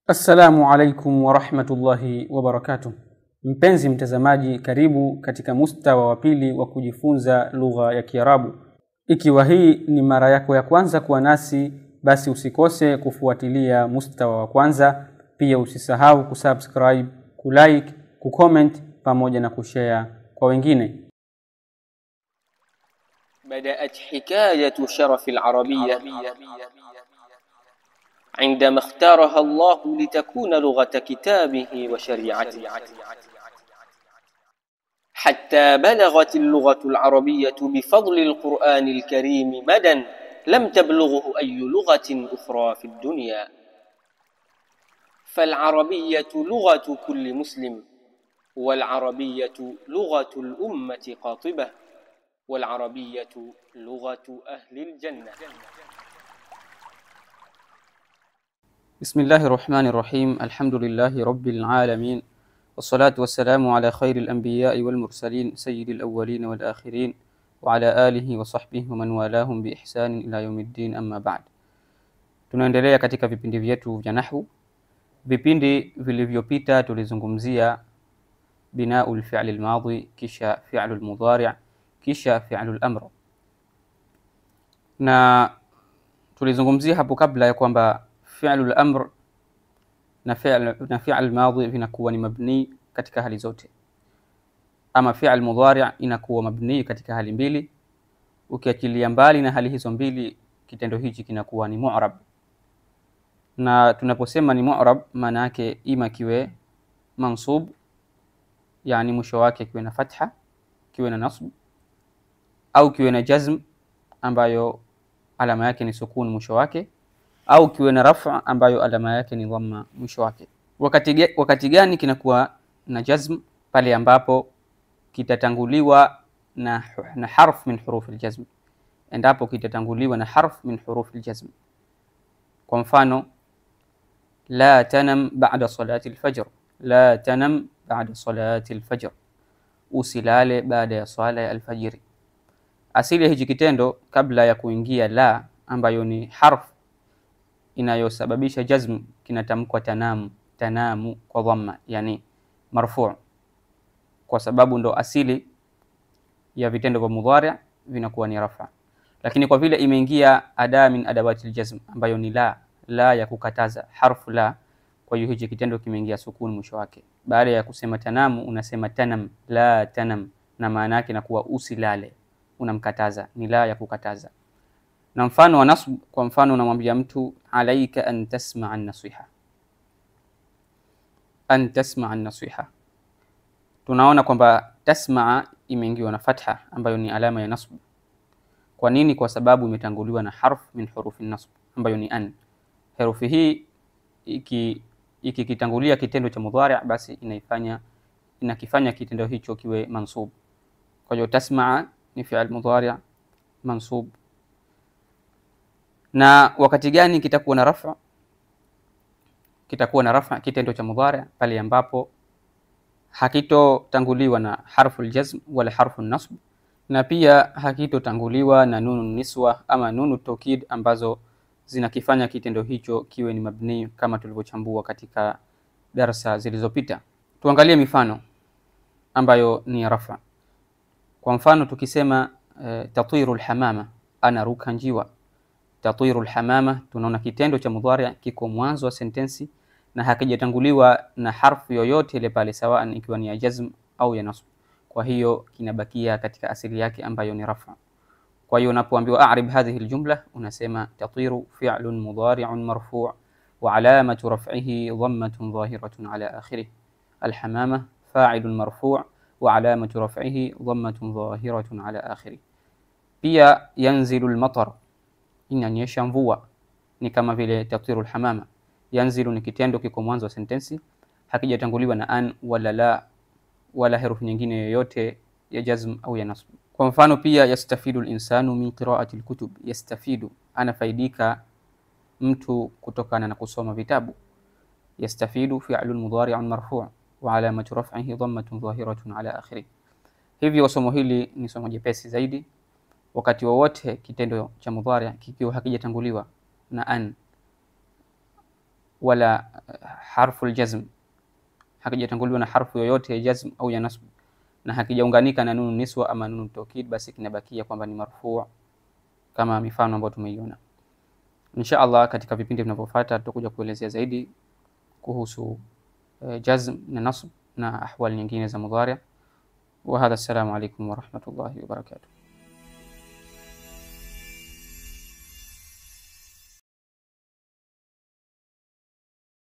Assalamu alaikum wa rahmatullahi wa barakatuh. Mpenzi mtazamaji, karibu katika mustawa wa pili wa kujifunza lugha ya Kiarabu. Ikiwa hii ni mara yako ya kwanza kuwa nasi, basi usikose kufuatilia mustawa wa kwanza. Pia usisahau kusubscribe, kulike, kucomment pamoja na kushare kwa wengine. بدأت حكاية شرف العربية عندما اختارها الله لتكون لغة كتابه وشريعته، حتى بلغت اللغة العربية بفضل القرآن الكريم مدى لم تبلغه أي لغة أخرى في الدنيا. فالعربية لغة كل مسلم، والعربية لغة الأمة قاطبة، والعربية لغة أهل الجنة. بسم الله الرحمن الرحيم. الحمد لله رب العالمين، والصلاة والسلام على خير الأنبياء والمرسلين سيد الأولين والآخرين وعلى آله وصحبه ومن والاهم بإحسان إلى يوم الدين. أما بعد. Tunaendelea katika vipindi vyetu vya nahwu. Vipindi vilivyopita tulizungumzia binaul fi'l al-madhi, kisha fi'l al-mudhari', kisha fi'l al-amr. Na tulizungumzia hapo kabla ya kwamba fi'l al-amr na fi'l al-madhi vinakuwa ni mabni katika hali zote, ama fi'l al-mudhari' inakuwa mabni katika hali mbili. Ukiachilia mbali na hali hizo mbili, kitendo hichi kinakuwa ni mu'rab. Na tunaposema ni mu'rab, maana yake ima kiwe mansub, yani mwisho wake kiwe na fatha, kiwe na nasb, au kiwe na jazm ambayo alama yake ni sukun mwisho wake, au kiwe na raf'a ambayo alama yake ni dhamma mwisho wake. Wakati gani kinakuwa na jazm? Pale ambapo kitatanguliwa na harf min huruf al-jazm, endapo kitatanguliwa na harf min huruf al-jazm. Kwa mfano, la tanam ba'da salati al-fajr, la tanam ba'da salati al-fajr, usilale baada ya swala ya alfajiri. Asili ya hiki kitendo kabla ya kuingia la ambayo ni harf inayosababisha jazm kinatamkwa tanamu, tanamu kwa dhamma, yani marfu', kwa sababu ndo asili ya vitendo vya mudhari' vinakuwa ni rafa. Lakini kwa vile imeingia ada min adawati aljazm ambayo ni la ya kukataza, harfu la, kwa hiyo hiki kitendo kimeingia sukun mwisho wake. Baada ya kusema tanamu unasema tanam, la tanam, na maana yake inakuwa usilale, unamkataza, ni la ya kukataza. Na mfano wa nasb, kwa mfano unamwambia mtu alaika an tasma'a an-nasiha, an tasma'a an-nasiha. Tunaona kwamba tasma'a imeingiwa na fatha ambayo ni alama ya nasb. Kwa nini? Kwa sababu imetanguliwa na harf min hurufi nasb ambayo ni an. Herufi hii ikitangulia kitendo cha mudhari', basi inakifanya kitendo hicho kiwe mansub. Kwa hiyo tasma'a ni fi'l mudhari' mansub. Na wakati gani kitakuwa na rafa? Kitakuwa na rafa kitendo cha mudhari' pale ambapo hakitotanguliwa na harfu aljazm wala harfu nasb, na pia hakitotanguliwa na nunu niswa ama nunu tawkid ambazo zinakifanya kitendo hicho kiwe ni mabni, kama tulivyochambua katika darasa zilizopita. Tuangalie mifano ambayo ni rafa. Kwa mfano tukisema tatiru alhamama, anaruka njiwa. Tatiru alhamama, tunaona kitendo cha mudhari' kiko mwanzo wa sentensi na hakijatanguliwa na harfu yoyote ile pale, sawa ikiwa ni ya jazm au ya nasb. Kwa hiyo kinabakia katika asili yake ambayo ni rafa. Kwa hiyo unapoambiwa a'rib hadhihi aljumla, unasema tatiru fi'lun mudhari'un marfu' wa alamatu raf'ihi dhammatun dhahiratun ala akhirih. Alhamama fa'ilun marfu' wa alamatu raf'ihi dhammatun dhahiratun ala akhirih. Pia yanzilu almatar, inanyesha mvua, ni kama vile tatiru alhamama. Yanzilu ni kitendo kiko mwanzo wa sentensi, hakijatanguliwa na an wala la wala herufi nyingine yoyote ya jazm au ya nasb. Kwa mfano pia yastafidu al-insanu min qira'ati al-kutub, yastafidu, anafaidika mtu kutokana na kusoma vitabu. Yastafidu fi'lun mudhari'un marfu' wa alamatu raf'ihi dhammatun dhahiratun ala akhirih. Hivyo somo hili ni somo jepesi zaidi. Wakati wowote kitendo cha mudhari' kikiwa hakijatanguliwa na an wala harfu aljazm, hakijatanguliwa na harfu yoyote ya jazm au ya nasb, na hakijaunganika na nunu niswa ama nunu taukid, basi kinabakia kwamba ni marfu' kama mifano ambayo tumeiona. Insha Allah katika vipindi vinavyofuata tutakuja kuelezea zaidi kuhusu jazm na nasb na ahwal nyingine za mudhari'. Wa hadha, assalamu alaykum wa rahmatullahi wa barakatuh.